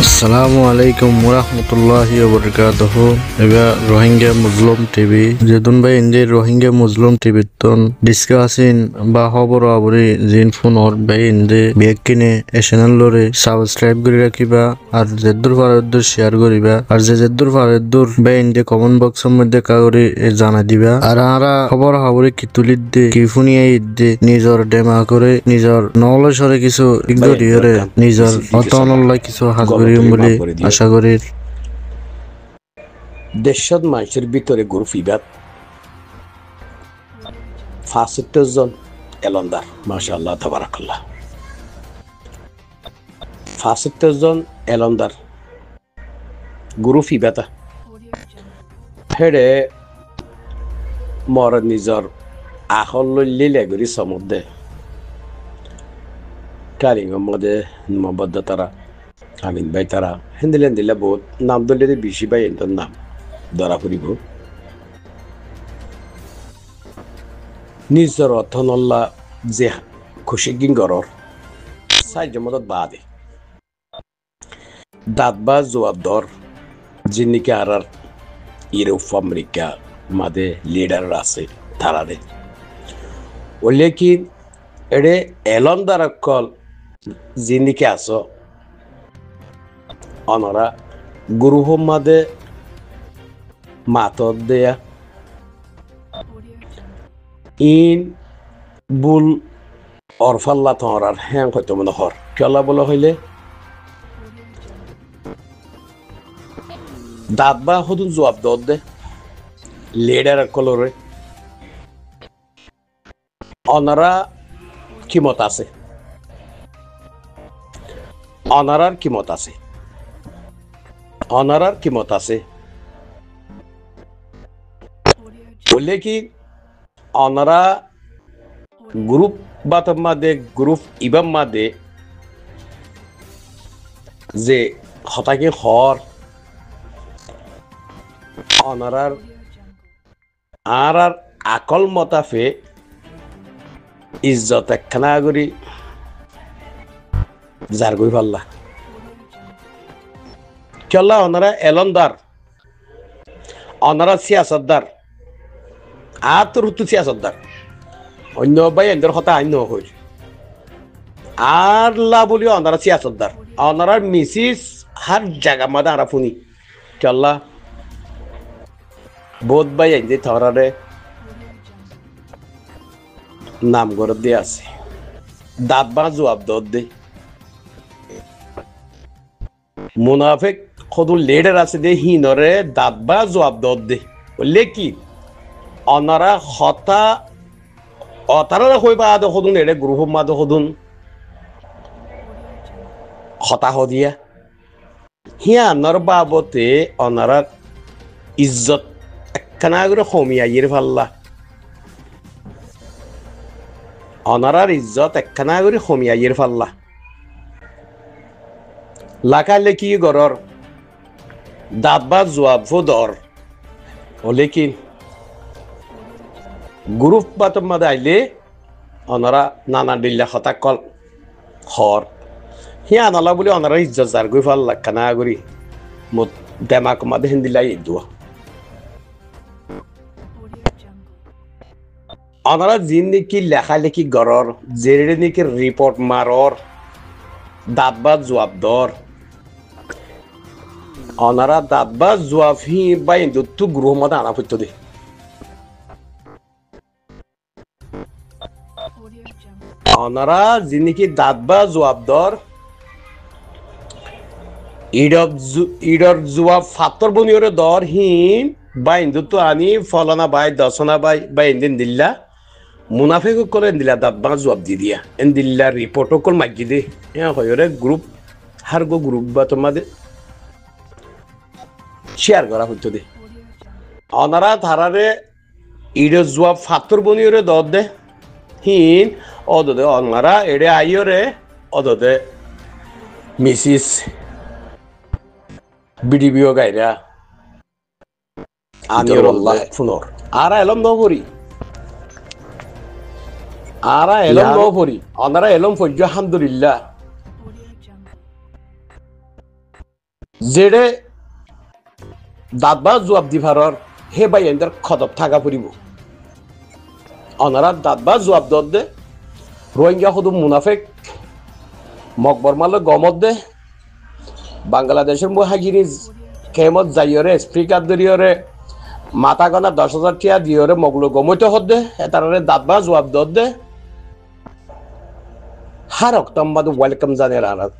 আসসালামু আলাইকুম ওরহমতুল্লাহি ওবরকাতুহু। এবা রোহিঙ্গা মুসলিম টিভি যেদুন ভাই ইন্দি রোহিঙ্গা মুসলিম টিভি তন ডিসকাসিন বা খবর আবরি জিন ফোন অর ভাই ইন্দি বেগ কিনে এ চ্যানেল লরে সাবস্ক্রাইব করে রাখিবা আর যেদুর ফারদুর শেয়ার করিবা আর যেদুর ফারদুর ভাই ইন্দি কমেন্ট বক্সের মধ্যে কাগরি জানা দিবা আর আরা খবর আবরি কি তুলিদ দে কি ফুনিয়ে ইদ্দে নিজর ডেমা করে নিজর নলেজরে কিছু ইগদরিয়রে নিজর অতনল্লাই কিছু হাজবে বলে আশা করি। দেশত মানুষের ভিতরে গরু ফিবাত ৭৫ জন এলন্দার মাশাআল্লাহ তাবারাকাল্লাহ ৭৫ জন এলন্দার গরু ফিবাতা হেডে মর নিজর আখল লিলে গরি সমুদ্রে কারিং মধ্যে মবদ্দ তারা আমিন ভাই তারা হেন্দিলেন দিলে বহুত নাম দলে বেশি ভাই এর নাম ধরা পড়িব নিজর অথনল্লা যে খুশি গিঙ্গরর সাহায্য মদত বাদে দাঁত বা জবাব দর যিনিকে আর ইউরোপ আমেরিকা মাদে লিডার আছে তারারে ওলে কি এড়ে এলন দ্বারা কল যিনিকে আস অনরা গুরু মাদে মাতর দেয়া ইন বুল অরফাল্লা তহরার হ্যাঁ হয়তো মনে হর কেলা বলা হইলে দাঁত বা হদুন জবাব দর দে লিডার কলরে অনারা কিমত আছে অনারার কিমত আছে অনারার কিমত আছে বললে কি অনারা গ্রুপ বাতম মাদে গ্রুপ ইবাম মাদে যে হতাকে হর অনারার আর আকল মতাফে ইজ্জত একখানা করি যার গই পাল্লা চল্লা ওনারা এলনদার ওনারা সিয়াসতদার আর তোর তো সিয়াসতদার অন্য ভাই এদের কথা আইন হই আর লা বলি ওনারা সিয়াসতদার ওনারা মিসিস হার জায়গা মাদা আরা ফুনি চল্লা বোধ ভাই এনে থরারে নাম গড় দিয়ে আছে দাঁত বা জবাব দর দে মুনাফিক খদু লিডার আছে দে হিনরে দাঁত বা জবাব দর দে বললে কি অনারা হতা অতারা হইবা আদে খদুন এড়ে গ্রুপ মাদে খদুন হতা হদিয়া হিয়া নর বাবতে অনারা ইজ্জত একখানা করে কমিয়া ইয়ের ফাল্লা অনারার ইজ্জত একখানা করে কমিয়া ইয়ের ফাল্লা লাকালে কি গরর দাঁত বা জবাব দর হলে কি গ্রুপ বাতম মাদে আইলে অনারা নানা দিল্লা হতা কল হর হিয়া আনালা বলে অনারা ইজ্জত যার গই ফাল্লা কানা করি মত দেমাক মাদে হিন্দিলাই দোয়া অনারা জিন নাকি লেখালেখি গরর জেরে নাকি রিপোর্ট মারর দাঁত বা জবাব দর অনারা দাঁত বা জবাব হি বা ইন্দু গ্রহ মাদে আনা পড়তো দে অনারা জিন নাকি দাঁত বা জবাব দর ইডর জবাব ফাতর বনিয়রে দর হিন বা ইন্দু তো আনি ফলানা বাই দশনা বাই বা ইন্দিন দিল্লা মুনাফিক করে দিলা দাঁত বা জবাব দি দিয়া এন দিল্লা রিপোর্ট কল মাগি দে হ্যাঁ হয়রে গ্রুপ হার গো গ্রুপ বা তোমাদের শেয়ার করা হইতো দে অনারা ধারারে ইডর জবাব ফাতর বনিয়রে দর দে হিন অদদে অনারা এড়ে আইয়রে অদদে মিসিস বিডিবিও গাইরা আনিয়র আল্লাহ ফুনর আরা এলম নবরি আরা এলম নবরি অনারা এলম ফজ্জা আলহামদুলিল্লাহ যেড়ে দাঁতবা জবাব দিভারর হে বাই এন্দার খদব থাকা পড়িব অনারা দাঁতবা জবাব দে রোহিঙ্গা শুধু মুনাফেক মকবর মালে গমত দে বাংলাদেশের মুহাজিরি কেমত যাইরে স্পিকার দরিয়রে মাথা গনা 10,000 টিয়া দিয়রে মগলো গমইতে হদ্দে এতারে দাঁতবা জবাব দে হার অক্তম্বাদ ওয়েলকাম জানের আনাদ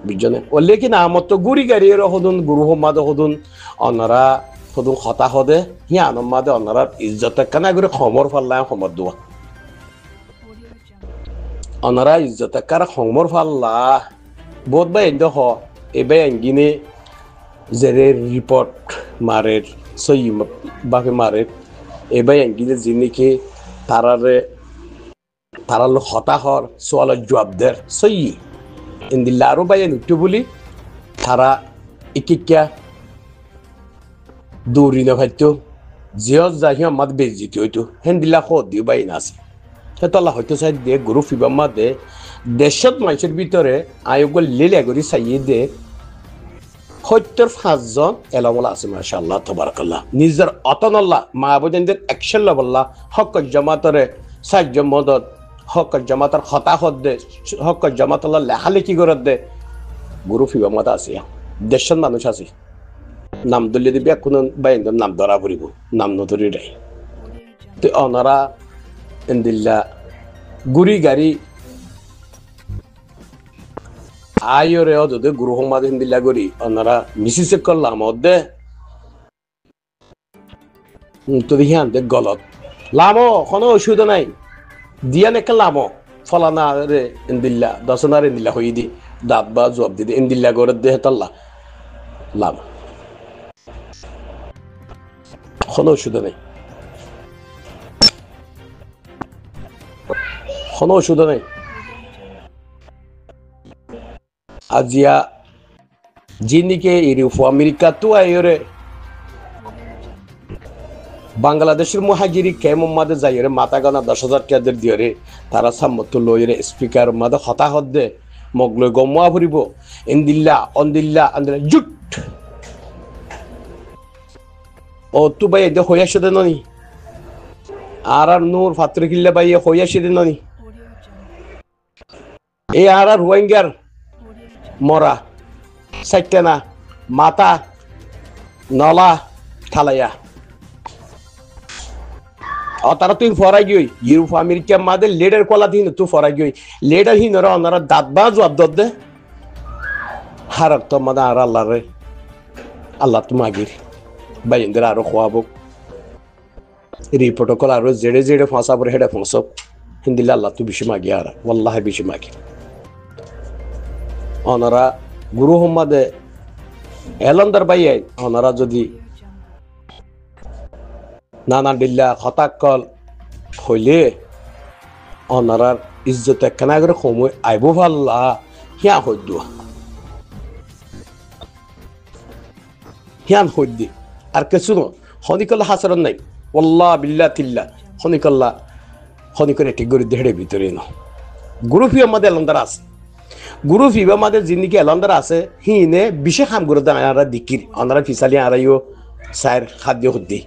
বিজনে ও লেকিন আমত তো গুড়ি গাড়ির হদুন গুরু হমাদ হদুন অনারা হদুন হতা হদে হিয়া আনমাদে অনারা ইজ্জত কানা করে খমর ফাল্লা খমর দোয়া অনারা ইজ্জত কার খমর ফাল্লা বহুত বাই এন্ড হ এবে এঙ্গিনে জেরে রিপোর্ট মারের সই বাকি মারের এবে এঙ্গিনে জিনিকে তারার হতাহর সোয়াল জবাব দের সই ইন্দিল্লা আরো বাইন উঠতে বলি তারা ইকিকা দৌড়ি না ভাইতো জিও যাহি আমার বেজিত হইতো হেন্দিল্লা খদ দিও বাইন আছে হেতলা হয়তো চাই দে গুরু ফিবাম দে দেশত মানুষের ভিতরে আয়োগ লীলা করি চাইয়ে দে 75 এলামলা আছে মাশাআল্লাহ তাবারাকাল্লাহ নিজের অতনাল্লাহ মা বোনদের অ্যাকশন লবল্লাহ হক জামাতরে সাহায্য মদত হক জামাতার হতা হদ্দে হক জামাতাল্লাহ লেখালেখি করে দে গুরু ফিবাম আছে দেশের মানুষ আছে নাম দলিয়ে দিবি কোনো বাইন্দর নাম ধরা পড়িব নাম নধরি দেয় তো অনারা ইন্দিল্লা গুড়ি গাড়ি আয়রে অদে গুরু হমাদ হিন্দিল্লা গরি অনারা মিসিসে করলাম অদে তো দিহান দে গলত লামো কোনো অসুবিধা নাই দিয়া নেকে লামো ফলানা রে ইন্দিল্লা দশনার ইন্দিল্লা হই দি দাঁত বা জবাব দিদি ইন্দিল্লা গরে দে হেতাল্লা লাম কোনো অসুবিধা নাই কোনো অসুবিধা নাই আজিয়া জিনিকে ইউরোপ আমেরিকা তো আইরে বাংলাদেশের মুহাজিরি কেমন মাদে যাইরে মাথা গানা 10,000 টাকাদের দিয়রে তারা সাম্মত লইরে স্পিকার মাদে হতা হদ্দে মগলে গমা ভরিব ইন্দিল্লা অন্দিল্লা আন্দিল্লা জুট ও তু ভাই দে হইয়াছে দে ননি আর নূর ফাত্র কিল্লা ভাই হইয়াছে দে ননি এই আর রোহিঙ্গার মরা সাইটেনা মাতা নলা থালাইয়া ও তারা তুই ফরাই গই ইউরোপ আমেরিকা মাদে লেডার কলা দিন তুই ফরাই গই লেডার হি নরা অনারা দাঁতবা জবাব দে হারক তো মাদা আর আল্লাহ রে আল্লাহ তো মাগির বাইন্দের আরো খোয়াবো রিপোর্টকল আরো জেড়ে জেড়ে ফাঁসা পরে হেডে ফাঁসব হিন্দিল্লা আল্লাহ তো বেশি মাগি আর ওয়াল্লাহ বেশি মাগি ওনারা গুরু হোম্মাদে এলন্দার বাইয়াই ওনারা যদি নানা ডিল্লা হতাকল হইলে ওনারার ইজ্জত একখানা করে সময় আইব ভাল্লা হিয়া হইদ হিয়ান হইদ আর কিছু হনিকল্লা হাসারন নাই ওল্লাহ বিল্লা তিল্লা হনিকরে ঠিক করে দেহের ভিতরে ন গুরু ফি আমাদের এলন্দার আছে গুরু ফিবা আমাদের জিন্দিগি এলন্দার আছে হিনে বিশেষ কাম করে দেয় আনারা দিকির আনারা ফিসালি আড়াইও সায়ের খাদ্য হদ্দি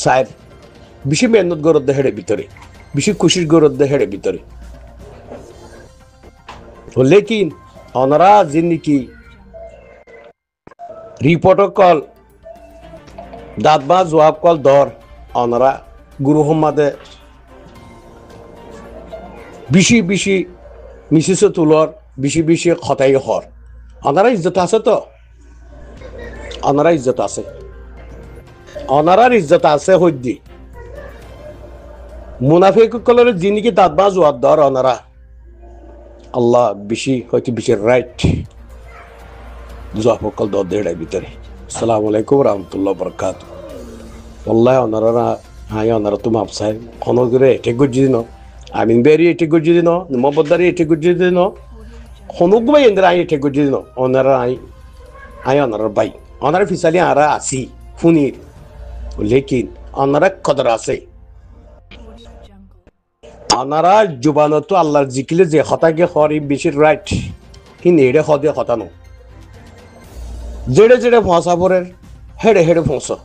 সায়ের বেশি মেহনত গরত দেহের ভিতরে বেশি খুশির গরত দেহের ভিতরে লেকিন ওনারা জিন্দিগি রিপোর্ট কল দাঁতবা জবাব কল দর ওনারা গুরু হোম্মাদে বেশি বেশি মিসিস তুলর বেশি বেশি খতাই হর ওনারা ইজ্জত আছে তো ওনারা ইজ্জত আছে ওনারার ইজ্জত আছে হদ্দি মুনাফিক কলর জিনিকে দাঁতবা জবাব দর ওনারা আল্লাহ বেশি হয়তো বেশি রাইট জবাব কল দর দেড়াই ভিতরে আসসালামু আলাইকুম রহমতুল্লাহ বরকাত আল্লাহ ওনারা হাই ওনারা তো মাপসাই কোনো করে এটে গুজি দিন আমিন বেরি এটে গুজি দিন মোহাম্মদারি এটে গুজি দিন হনুকবাই এন্দ্র আই এটে গুজি দিন ওনারা আই ওনারা বাই ওনারা ফিসালি আরা আসি ফুনির লেকিন ওনারা কদর আছে ওনারা জুবানত আল্লাহর জিকিলে যে হতাকে হরি বেশি রাইট কিন্তু এটা হদে কথা নো জেড়ে জেড়ে ফসা পরের হেড়ে হেড়ে ফসো